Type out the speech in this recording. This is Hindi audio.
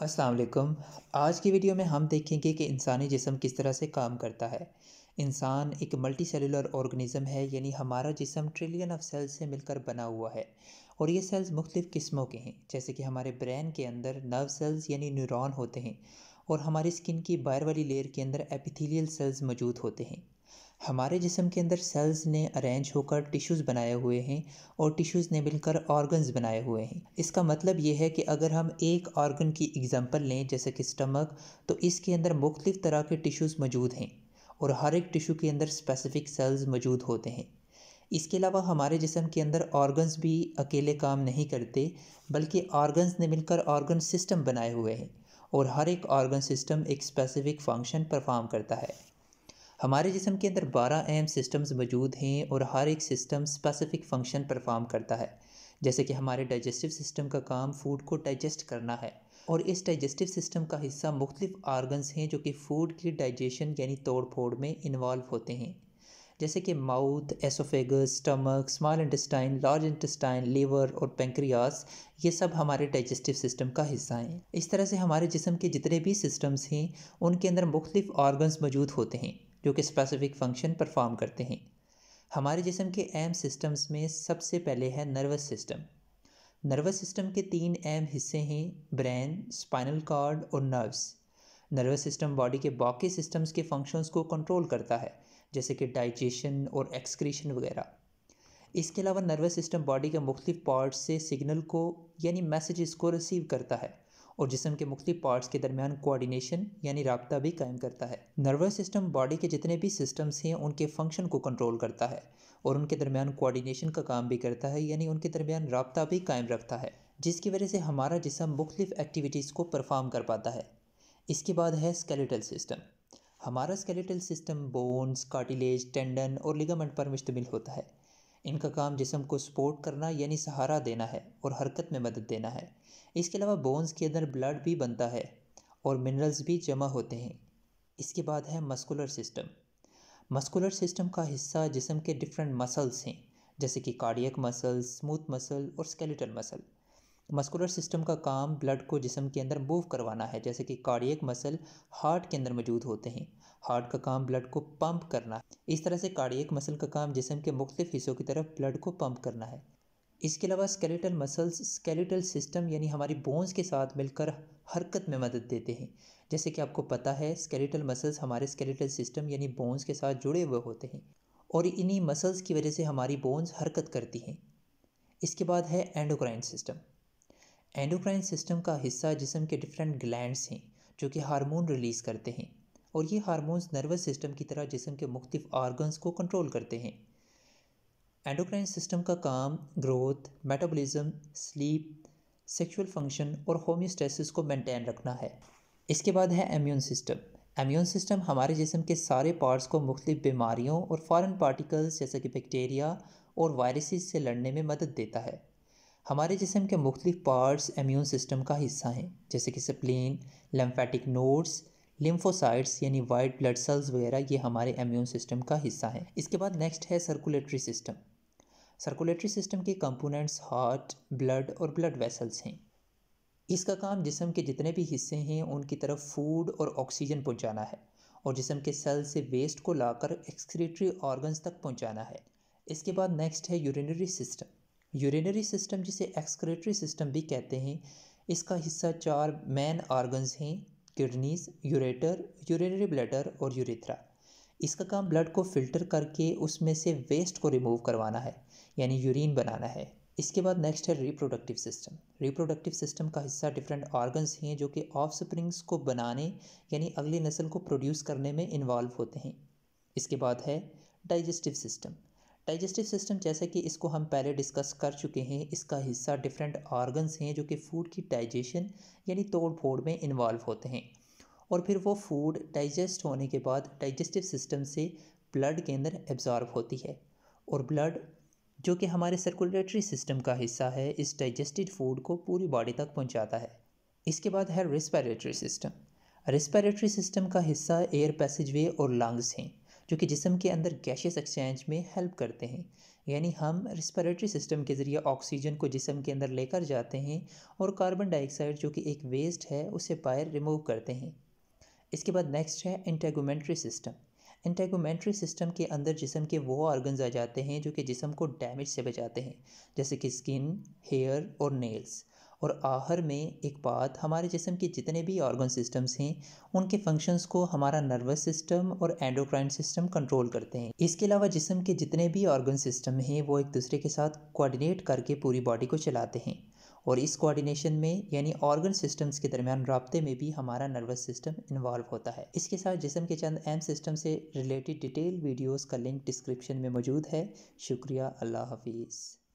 अस्सलाम वालेकुम। आज की वीडियो में हम देखेंगे कि इंसानी जिस्म किस तरह से काम करता है। इंसान एक मल्टी सेलुलर ऑर्गेनिज़म है, यानी हमारा जिस्म ट्रिलियन ऑफ सेल्स से मिलकर बना हुआ है और ये सेल्स मुख्तलिफ़ किस्मों के हैं। जैसे कि हमारे ब्रेन के अंदर नर्व सेल्स यानी न्यूरॉन होते हैं और हमारी स्किन की बाहर वाली लेयर के अंदर एपिथेलियल सेल्स मौजूद होते हैं। हमारे जिस्म के अंदर सेल्स ने अरेंज होकर टिश्यूज़ बनाए हुए हैं और टिश्यूज़ ने मिलकर ऑर्गन्स बनाए हुए हैं। इसका मतलब ये है कि अगर हम एक ऑर्गन की एग्जांपल लें जैसे कि स्टमक, तो इसके अंदर मुख्तलिफ़ तरह के टिश्यूज़ मौजूद हैं और हर एक टिश्यू के अंदर स्पेसिफिक सेल्स मौजूद होते हैं। इसके अलावा हमारे जिस्म के अंदर ऑर्गन्स भी अकेले काम नहीं करते, बल्कि ऑर्गन्स ने मिलकर ऑर्गन सिस्टम बनाए हुए हैं और हर एक ऑर्गन सिस्टम एक स्पेसिफिक फंक्शन परफॉर्म करता है। हमारे जिस्म के अंदर 12 अहम सिस्टम्स मौजूद हैं और हर एक सिस्टम स्पेसिफिक फंक्शन परफॉर्म करता है। जैसे कि हमारे डाइजेस्टिव सिस्टम का काम फूड को डाइजेस्ट करना है और इस डाइजेस्टिव सिस्टम का हिस्सा मुख्तलिफ आर्गन्स हैं जो कि फ़ूड की डाइजेशन यानी तोड़ फोड़ में इन्वॉल्व होते हैं। जैसे कि mouth, oesophagus, stomach, small intestine, large intestine, liver और पेंक्रियास, ये सब हमारे डाइजेस्टिव सिस्टम का हिस्सा हैं। इस तरह से हमारे जिस्म के जितने भी सिस्टम्स हैं उनके अंदर मुख्तलिफ ऑर्गन्स मौजूद होते हैं जो कि स्पेसिफिक फंक्शन परफॉर्म करते हैं। हमारे जिस्म के अहम सिस्टम्स में सबसे पहले है नर्वस सिस्टम। नर्वस सिस्टम के तीन अहम हिस्से हैं: ब्रेन, स्पाइनल कॉर्ड और नर्व्स। नर्वस सिस्टम बॉडी के बाकी सिस्टम्स के फंक्शंस को कंट्रोल करता है, जैसे कि डाइजेशन और एक्सक्रीशन वगैरह। इसके अलावा नर्वस सिस्टम बॉडी के मुख्तलिफ पार्ट्स से सिग्नल को यानी मैसेजेस को रिसीव करता है और जिस्म के मुख्तलिफ पार्ट्स के दरमियान कोऑर्डिनेशन यानी राब्ता भी कायम करता है। नर्वस सिस्टम बॉडी के जितने भी सिस्टम्स हैं उनके फंक्शन को कंट्रोल करता है और उनके दरमियान कोऑर्डिनेशन का काम भी करता है, यानी उनके दरमियान राब्ता भी कायम रखता है, जिसकी वजह से हमारा जिस्म मुख्तलिफ एक्टिविटीज़ को परफॉर्म कर पाता है। इसके बाद है स्केलेटल सिस्टम। हमारा skeletal system bones, cartilage, tendon और लिगामेंट पर मुश्तमिल होता है। इनका काम जिस्म को सपोर्ट करना यानी सहारा देना है और हरकत में मदद देना है। इसके अलावा बोन्स के अंदर ब्लड भी बनता है और मिनरल्स भी जमा होते हैं। इसके बाद है मस्कुलर सिस्टम। मस्कुलर सिस्टम का हिस्सा जिस्म के डिफरेंट मसल्स हैं, जैसे कि कार्डियक मसल, स्मूथ मसल और स्केलेटल मसल। मस्कुलर सिस्टम का काम ब्लड को जिस्म के अंदर मूव करवाना है, जैसे कि कार्डियक मसल हार्ट के अंदर मौजूद होते हैं। हार्ट का काम ब्लड को पंप करना है। इस तरह से कार्डियक मसल का काम जिस्म के मुख्तलिफ हिस्सों की तरफ ब्लड को पंप करना है। इसके अलावा स्केलेटल मसल्स स्केलेटल सिस्टम यानी हमारी बोन्स के साथ मिलकर हरकत में मदद देते हैं। जैसे कि आपको पता है, स्केलेटल मसल्स हमारे स्केलेटल सिस्टम यानी बोन्स के साथ जुड़े हुए होते हैं और इन्हीं मसल्स की वजह से हमारी बोन्स हरकत करती हैं। इसके बाद है एंडोक्राइन सिस्टम। एंडोक्राइन सिस्टम का हिस्सा जिस्म के डिफरेंट ग्लैंड्स हैं जो कि हार्मोन रिलीज़ करते हैं और ये हार्मोन्स नर्वस सिस्टम की तरह जिस्म के मुख्तलिफ ऑर्गन्स को कंट्रोल करते हैं। एंडोक्राइन सिस्टम का काम growth, metabolism, sleep, sexual function और होम्योस्टेसिस को मेंटेन रखना है। इसके बाद है इम्यून सिस्टम। इम्यून सिस्टम हमारे जिस्म के सारे पार्ट्स को मुख्तलिफ बीमारियों और फॉरेन पार्टिकल्स जैसे कि बैक्टीरिया और वायरसेस से लड़ने में मदद देता है। हमारे जिस्म के मुख्तलिफ पार्ट्स इम्यून सिस्टम का हिस्सा हैं, जैसे कि स्प्लीन, लिम्फेटिक नोड्स, लिम्फोसाइट्स यानी वाइट ब्लड सेल्स वगैरह, ये हमारे इम्यून सिस्टम का हिस्सा हैं। इसके बाद नेक्स्ट है सर्कुलेटरी सिस्टम। सर्कुलेटरी सिस्टम के कंपोनेंट्स हार्ट, ब्लड और ब्लड वेसल्स हैं। इसका काम जिस्म के जितने भी हिस्से हैं उनकी तरफ फूड और ऑक्सीजन पहुंचाना है और जिस्म के सेल से वेस्ट को लाकर एक्सक्रीटरी ऑर्गन्स तक पहुंचाना है। इसके बाद नेक्स्ट है यूरिनरी सिस्टम। यूरिनरी सिस्टम जिसे एक्सक्रीटरी सिस्टम भी कहते हैं, इसका हिस्सा चार मेन ऑर्गन्स हैं: किडनीज, यूरेटर, यूरिनरी ब्लैडर और यूरेथ्रा। इसका काम ब्लड को फिल्टर करके उसमें से वेस्ट को रिमूव करवाना है, यानी यूरिन बनाना है। इसके बाद नेक्स्ट है रिप्रोडक्टिव सिस्टम। रिप्रोडक्टिव सिस्टम का हिस्सा डिफरेंट ऑर्गन्स हैं जो कि ऑफस्प्रिंग्स को बनाने यानी अगली नस्ल को प्रोड्यूस करने में इन्वॉल्व होते हैं। इसके बाद है डाइजेस्टिव सिस्टम। डाइजेस्टिव सिस्टम, जैसे कि इसको हम पहले डिस्कस कर चुके हैं, इसका हिस्सा डिफरेंट ऑर्गन्स हैं जो कि फूड की डाइजेशन यानी तोड़ फोड़ में इन्वॉल्व होते हैं और फिर वो फूड डाइजेस्ट होने के बाद डाइजेस्टिव सिस्टम से ब्लड के अंदर एब्जॉर्ब होती है और ब्लड जो कि हमारे सर्कुलेटरी सिस्टम का हिस्सा है, इस डाइजेस्टेड फूड को पूरी बॉडी तक पहुंचाता है। इसके बाद है रेस्पिरेटरी सिस्टम। रेस्पिरेटरी सिस्टम का हिस्सा एयर पैसेजवे और लंग्स हैं जो कि जिस्म के अंदर गैशियस एक्सचेंज में हेल्प करते हैं। यानी हम रिस्पिरेटरी सिस्टम के ज़रिए ऑक्सीजन को जिस्म के अंदर लेकर जाते हैं और कार्बन डाइऑक्साइड जो कि एक वेस्ट है उसे बाहर रिमूव करते हैं। इसके बाद नेक्स्ट है इंटेगुमेंट्री सिस्टम। इंटेगुमेंट्री सिस्टम के अंदर जिस्म के वो ऑर्गन्स आ जाते हैं जो कि जिस्म को डैमेज से बचाते हैं, जैसे कि स्किन, हेयर और नेल्स। और आखिर में एक बात, हमारे जिस्म के जितने भी ऑर्गन सिस्टम्स हैं उनके फंक्शंस को हमारा नर्वस सिस्टम और एंडोक्राइन सिस्टम कंट्रोल करते हैं। इसके अलावा जिस्म के जितने भी ऑर्गन सिस्टम हैं वो एक दूसरे के साथ कोऑर्डिनेट करके पूरी बॉडी को चलाते हैं। और इस कोऑर्डिनेशन में यानी ऑर्गन सिस्टम्स के दरमियान राब्ते में भी हमारा नर्वस सिस्टम इन्वॉल्व होता है। इसके साथ जिस्म के चंद अहम सिस्टम से रिलेटेड डिटेल वीडियोस का लिंक डिस्क्रिप्शन में मौजूद है। शुक्रिया, अल्लाह हाफिज़।